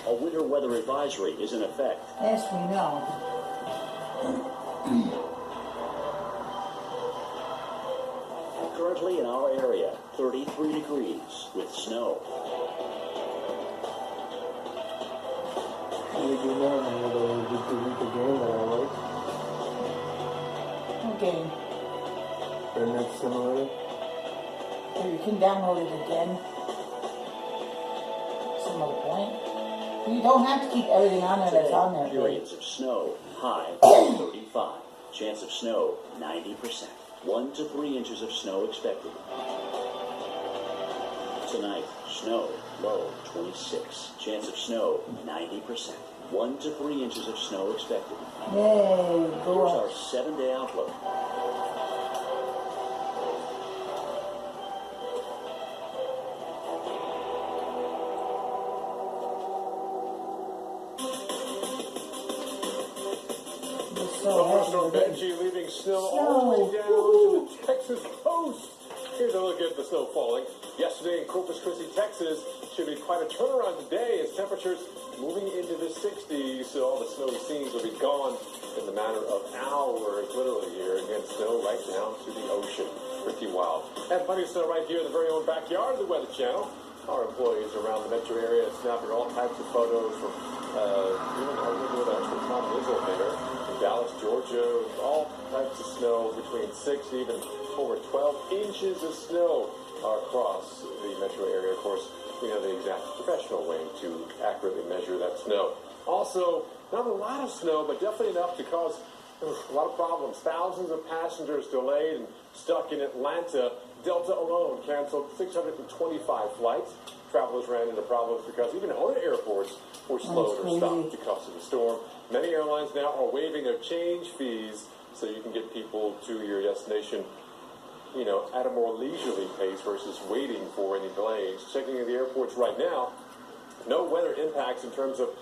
A winter weather advisory is in effect. Yes, we know. Currently in our area, 33 degrees with snow. We do know the game that I like. Okay. The next simulator. So you can download it again. Some other point. You don't have to keep everything on there that's on there. Periods of snow, high 35. Chance of snow, 90%. 1 to 3 inches of snow expected. Tonight, snow, low 26. Chance of snow, 90%. 1 to 3 inches of snow expected. Yay, Here's go our up. 7-day outlook. Thunderstorm Benji leaving snow all the way down to the Texas coast. Here's a look at the snow falling. Yesterday in Corpus Christi, Texas, should be quite a turnaround today as temperatures moving into the 60s. So all the snowy scenes will be gone in the matter of hours, literally here. Again, snow right down to the ocean. Pretty wild. And plenty of snow right here in the very own backyard of the Weather Channel. Our employees around the metro area snapping all types of photos from even I remember with actually Tom Izzo there in Dallas, Georgia. All types of snow between 6 even over 12 inches of snow across the metro area. Of course, we have the exact professional way to accurately measure that snow. Also, not a lot of snow, but definitely enough to cause a lot of problems. Thousands of passengers delayed and stuck in Atlanta. Delta alone canceled 625 flights. Travelers ran into problems because even other airports were slowed or stopped because of the storm. Many airlines now are waiving their change fees so you can get people to your destination, you know, at a more leisurely pace versus waiting for any delays. Checking the airports right now, no weather impacts in terms of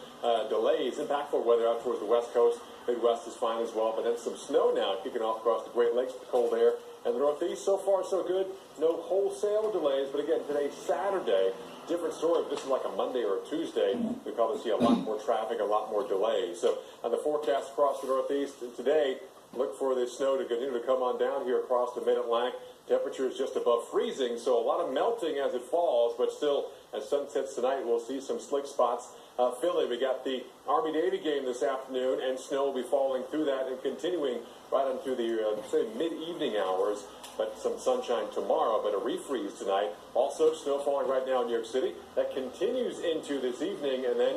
delays. Impactful weather out towards the West Coast. Midwest is fine as well, but then some snow now kicking off across the Great Lakes with the cold air. And the Northeast, so far so good. No wholesale delays, but again, today's Saturday. Different story. If this is like a Monday or a Tuesday, we probably see a lot more traffic, a lot more delays. So on the forecast across the Northeast today, look for the snow to continue to come on down here across the Mid-Atlantic. Temperature is just above freezing, so a lot of melting as it falls, but still, as sun sets tonight, we'll see some slick spots. Philly, we got the Army-Navy game this afternoon, and snow will be falling through that and continuing right into the, say, mid-evening hours, but some sunshine tomorrow, but a refreeze tonight. Also, snow falling right now in New York City. That continues into this evening, and then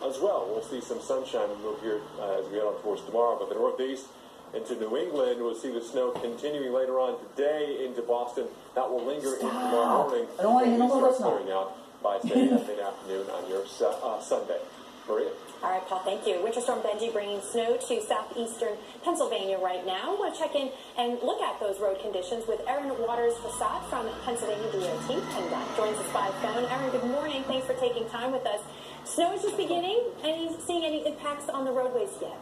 as well, we'll see some sunshine move here as we head on towards tomorrow, but the Northeast into New England, we'll see the snow continuing later on today into Boston. That will linger into tomorrow morning. I don't want to hear no more clearing out by say mid-afternoon on your Sunday. Maria? All right, Paul, thank you. Winter Storm Benji bringing snow to southeastern Pennsylvania right now. I want to check in and look at those road conditions with Erin Waters-Fasad from Pennsylvania DOT. And joins us by phone. Erin, good morning. Thanks for taking time with us. Snow is just beginning. Seeing any impacts on the roadways yet?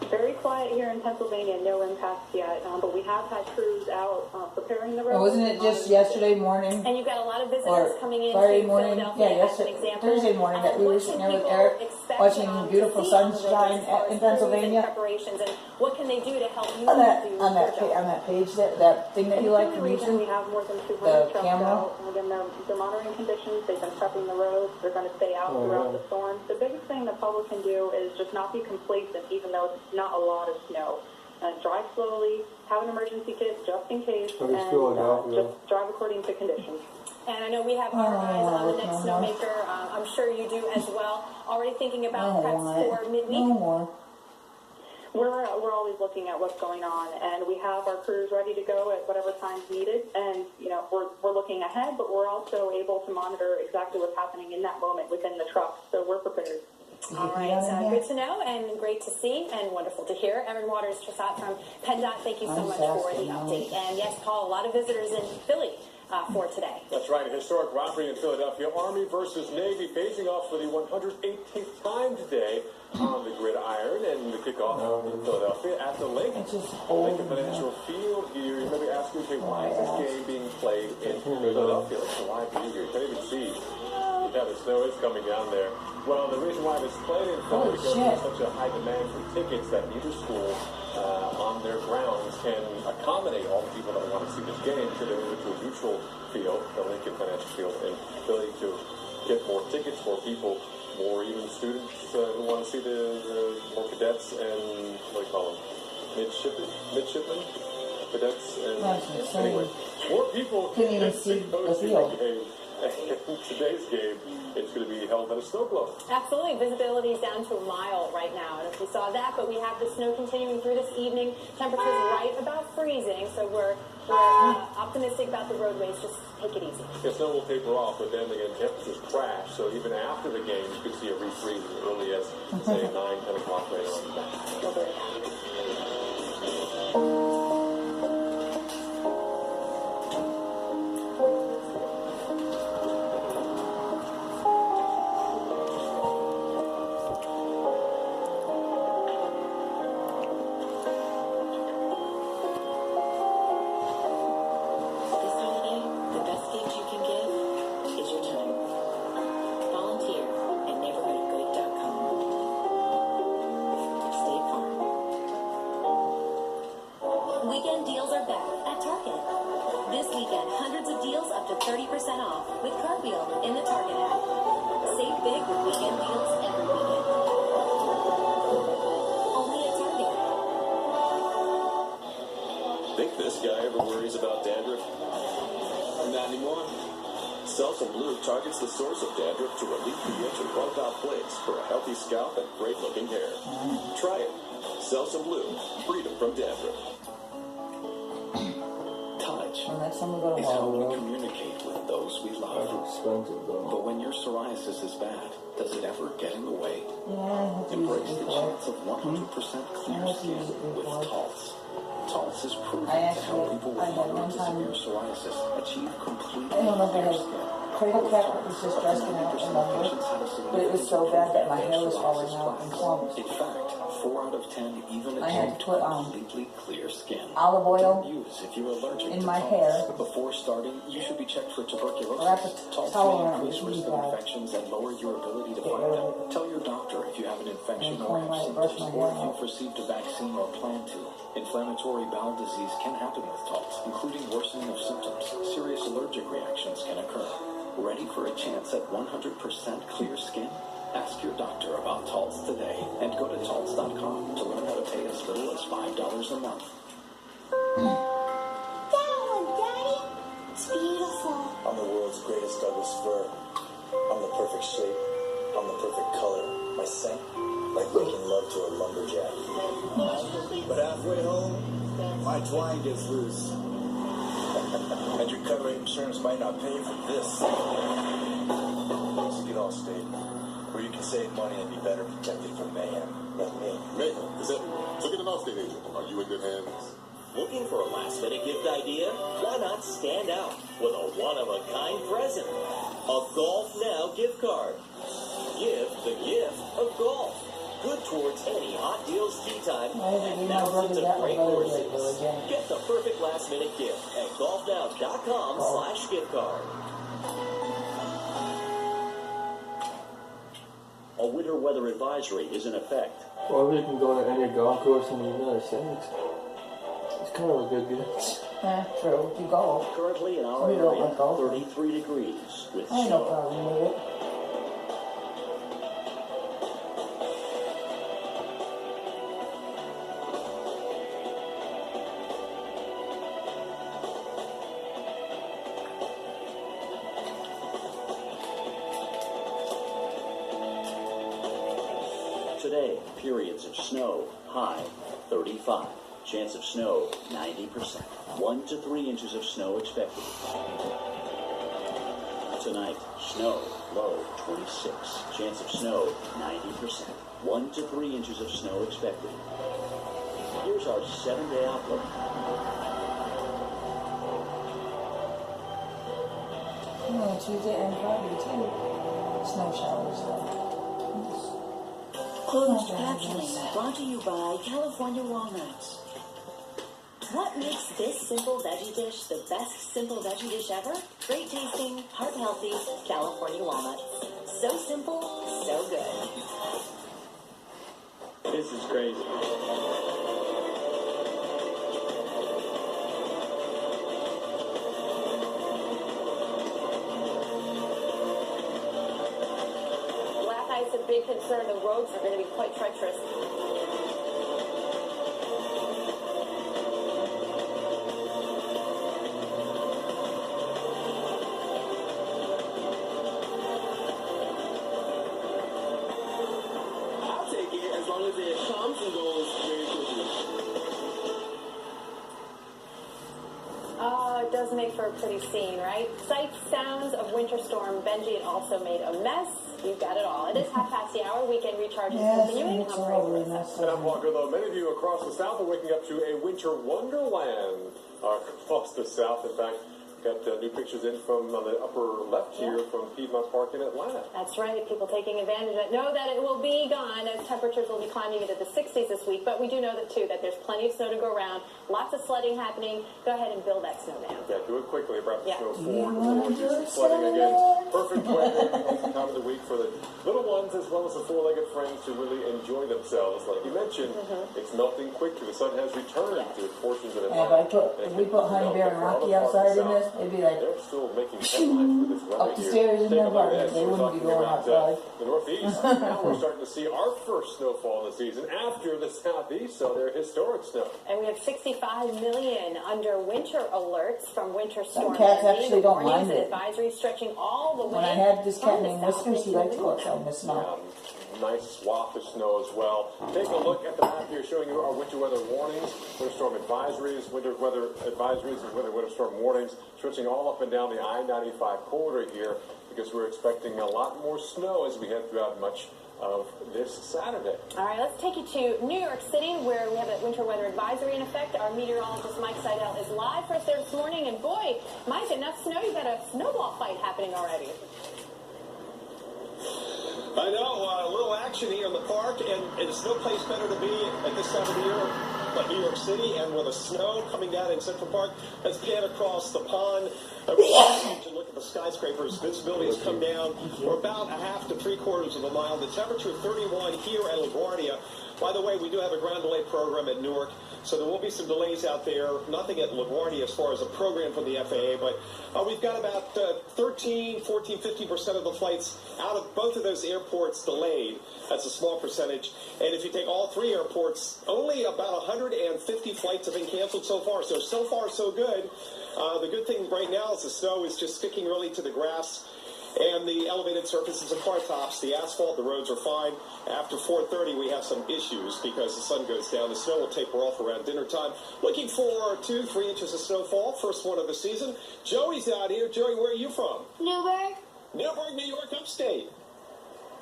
Very quiet here in Pennsylvania, no impacts yet, but we have had crews out preparing the road. Oh, wasn't it just yesterday morning? And you've got a lot of visitors coming in Friday to morning? Philadelphia. Yeah, yesterday, Thursday morning that we were sitting there with Eric watching beautiful sunshine in Pennsylvania. Preparations and what can they do to help you On that page, that thing that you like from YouTube, we have more than 200 the trucks camera. out. And again, they're monitoring conditions. They've been prepping the roads. They're going to stay out throughout the storm. The biggest thing the public can do is just not be complacent, even though it's not a lot of snow. Drive slowly, have an emergency kit just in case, and just drive according to conditions. And I know we have our eyes on the next snowmaker. I'm sure you do as well. Already thinking about preps for midweek? No more. We're always looking at what's going on, and we have our crews ready to go at whatever time's needed. And you know, we're looking ahead, but we're also able to monitor exactly what's happening in that moment within the truck. So we're prepared. All right, good to know and great to see and wonderful to hear. Erin Waters-Fasad from PennDOT, thank you so much for the update. And yes, Paul, a lot of visitors in Philly for today. That's right, a historic robbery in Philadelphia. Army versus Navy facing off for the 118th time today on the gridiron, and the kickoff in Philadelphia at the Lincoln Financial Field here. You may be asking, okay, why is this game being played in Philadelphia? It's a live view here. You can't even see Yeah, the snow is coming down there. Well, the reason why it's played in Holy because shit. there's such a high demand for tickets that neither school on their grounds can accommodate all the people that want to see this game. So they move to a neutral field, the Lincoln Financial Field, and ability to get more tickets, more people, more even students who want to see the more cadets and what do you call them? Midshipmen? Cadets and That's insane. anyway, more people Couldn't even can see the see field. game. Today's game, it's going to be held at a snow globe. Absolutely. Visibility is down to a mile right now. I don't know if you saw that, but we have the snow continuing through this evening. Temperatures right about freezing, so we're optimistic about the roadways. Just take it easy. The snow will taper off, but then again, temperatures crash. So even after the game, you could see a refreeze as early as, say, 9, 10 o'clock later on tonight. We'll do that. This holiday, the best gift you can give is your time. Volunteer at neighborhoodgood.com. State Farm. Weekend deals are back at Target. This weekend, hundreds of deals up to 30% off with Cartwheel in the Target app. Save big with weekend deals every weekend. Only at Target. Think this guy ever worries about dandruff? Not anymore. Selsun Blue targets the source of dandruff to relieve the itch and wipe out flakes for a healthy scalp and great-looking hair. Try it. Selsun Blue. Freedom from dandruff. Touch And next time we go to is how we Walmart. communicate with those we That's love. expensive though. But when your psoriasis is bad, does it ever get in the way? Yeah, I have to use Embrace it the before. chance of 100% I clear have to skin use it with before. Taltz. Taltz is proven I to help actually- people I with had one moderate to time- severe psoriasis achieve complete I don't know if I clear had skin. cradle cap that was just resting out in my hair, but it was so bad that my hair was falling out in clumps. In fact, 4 out of 10 even I had achieve to put, completely clear skin. olive oil Don't use if you're allergic in to my Taltz. hair. Before starting, you should be checked for tuberculosis. Wrap a Taltz towel may around increase your risk of pad. infections and lower your ability to Get fight rid them. of it. Tell your doctor if you have an infection And or comb have my- brush symptoms, my or hair if out. you've received a vaccine or plan to. Inflammatory bowel disease can happen with Taltz, including worsening of symptoms. Serious allergic reactions can occur. Ready for a chance at 100% clear skin? Ask your doctor about Taltz today and go to Taltz.com to learn how to pay as little as $5 a month. That one, Daddy. It's beautiful. I'm the world's greatest Douglas fir. I'm the perfect shape. I'm the perfect color. My scent, like making love to a lumberjack. But halfway home, my twine gets loose. And your covering insurance might not pay for this. So get all state, where you can save money and be better protected from mayhem. Like me. Mayhem, is that? Look at an Allstate agent. Are you in good hands? Looking for a last-minute gift idea? Why not stand out with a one-of-a-kind present? A Golf Now gift card. Give the gift of golf. Good towards any hot deals tea time Why did and you not thousands bring of that great one courses. again? Get the perfect last-minute gift at golfnow.com/gift card. A winter weather advisory is in effect. Or you can go to any golf course in the United States. It's kind of a good gift. True. You go. Currently in our We don't area, like golf. 33 degrees with I have no snow. problem with it. Today, periods of snow, high 35. Chance of snow, 90%. 1 to 3 inches of snow expected. Tonight, snow, low 26. Chance of snow, 90%. 1 to 3 inches of snow expected. Here's our 7-day outlook. Tuesday and Friday too. Snow showers though. Closed captioning brought to you by California Walnuts. What makes this simple veggie dish the best simple veggie dish ever? Great tasting, heart healthy, California walnuts. So simple, so good. This is crazy. Black ice, a big concern. The roads are going to be quite treacherous. I'll take it as long as it comes and goes very quickly. Oh, it does make for a pretty scene, right? Sights, sounds of Winter Storm Benji. It also made a mess. You've got it all. It is 5:30. Weekend recharge is continuing. It's I'm all Ray really messed And I'm up. Walker, though. Many of you across the South are waking up to a winter wonderland across the South. In fact, got new pictures in from on the upper left here from Piedmont Park in Atlanta. That's right. People taking advantage of it know that it will be gone as temperatures will be climbing into the 60s this week. But we do know that, too, that there's plenty of snow to go around. Lots of sledding happening. Go ahead and build that snow now. Yeah, do it quickly. Perhaps Yeah. snow forward. Do some sledding again. Perfect weather. It's the time of the week for the little ones as well as the four-legged friends to really enjoy themselves. Like you mentioned, it's melting quickly. The sun has returned to portions of it. And if we put Honey Bear and Rocky outside in this, it'd be like They're still making headlines for this weather up the here. stairs in Take a their look at apartment. this. They We're wouldn't be talking going about, outside. the Northeast. Now we're starting to see our first snowfall of the season after the Southeast, so they're historic snow. And we have 65 million under winter alerts from Winter Storm cats Benji. actually don't Warnings mind and it. advisories stretching all the way. When I had this cat from the named south Whiskers, he into liked to the go outside in the snow. Nice swath of snow as well. Take a look at the map here showing you our winter weather warnings, winter storm advisories, winter weather advisories, and winter storm warnings, stretching all up and down the I-95 corridor here because we're expecting a lot more snow as we head throughout much of this Saturday. All right, let's take you to New York City, where we have a winter weather advisory in effect. Our meteorologist Mike Seidel is live for us there this morning. And boy, Mike, enough snow, you've got a snowball fight happening already. I know, a little action here in the park, and it's no place better to be at this time of the year like New York City, and with the snow coming down in Central Park. Let's pan across the pond. You can look at the skyscrapers. Visibility has come down for about a half to 3/4 of a mile. The temperature 31 here at LaGuardia. By the way, we do have a ground delay program at Newark, so there will be some delays out there. Nothing at LaGuardia as far as a program from the FAA, but we've got about 13, 14, 15% of the flights out of both of those airports delayed. That's a small percentage. And if you take all three airports, only about 150 flights have been canceled so far. So far, so good. The good thing right now is the snow is just sticking really to the grass and the elevated surfaces of car tops. The asphalt, the roads are fine. After 4:30, we have some issues because the sun goes down. The snow will taper off around dinner time. Looking for 2-3 inches of snowfall, first one of the season. Joey's out here. Joey, where are you from? Newburgh. Newburgh, New York, upstate.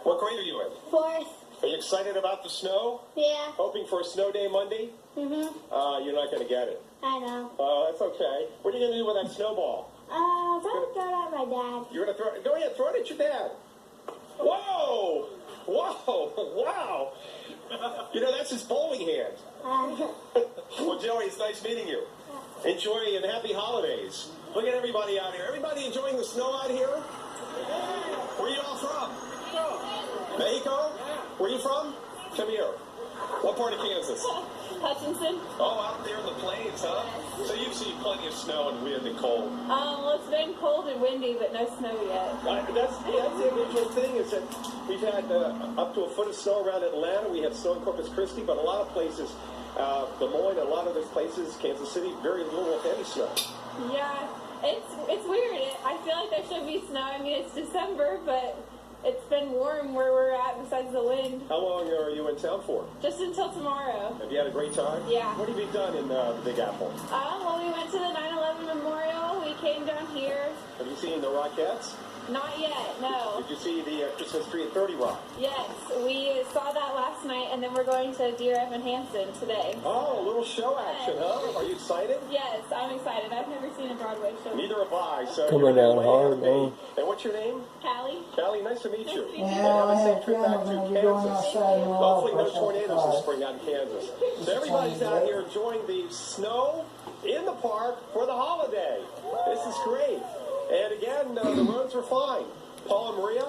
What grade are you in? 4th. Are you excited about the snow? Yeah. Hoping for a snow day Monday? Mm-hmm. You're not going to get it. I know. That's okay. What are you going to do with that snowball? Probably throw it at my dad. You're going to throw it? Go ahead, throw it at your dad. Whoa! Whoa! Wow! You know, that's his bowling hand. Well, Joey, it's nice meeting you. Enjoy and happy holidays. Look at everybody out here. Everybody enjoying the snow out here? Where are you all from? Mexico? Where are you from? Come here. What part of Kansas? Hutchinson. Oh, out there in the plains, huh? So you've seen plenty of snow and wind and cold. Well, it's been cold and windy, but no snow yet. That's the unusual thing is that we've had up to a foot of snow around Atlanta. We have snow in Corpus Christi, but a lot of places, Des Moines, a lot of those places, Kansas City, very little, if any snow. Yeah, it's weird. I feel like there should be snow. I mean, it's December, but it's been warm where we're at besides the wind. How long are you in town for? Just until tomorrow. Have you had a great time? Yeah. What have you done in the Big Apple? Well, we went to the 9/11 memorial. We came down here. Have you seen the Rockettes? Not yet, no. Did you see the Christmas tree at 30 Rock? Yes, we saw that last night, and then we're going to Dear Evan Hansen today. Oh, a little show action, huh? Are you excited? Yes, I'm excited. I've never seen a Broadway show. Neither have I. So Coming down hard, man. And what's your name? Callie. Callie, nice to meet you. Yeah, I have a feeling we're going to be going outside and we'll all Hopefully no brush off the tornadoes this cars. spring out in Kansas. So everybody's out here enjoying the snow in the park for the holiday. This is great. And again, the roads are fine. Paul and Maria?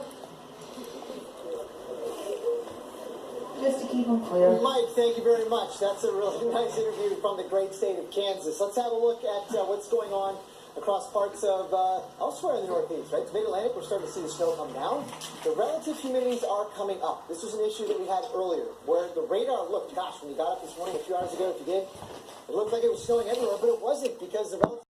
Just to keep them clear. Mike, thank you very much. That's a really nice interview from the great state of Kansas. Let's have a look at what's going on across parts of elsewhere in the Northeast, right? The Mid-Atlantic, we're starting to see the snow come down. The relative humidities are coming up. This was an issue that we had earlier, where the radar looked, gosh, when you got up this morning a few hours ago, if you did, it looked like it was snowing everywhere, but it wasn't because the relative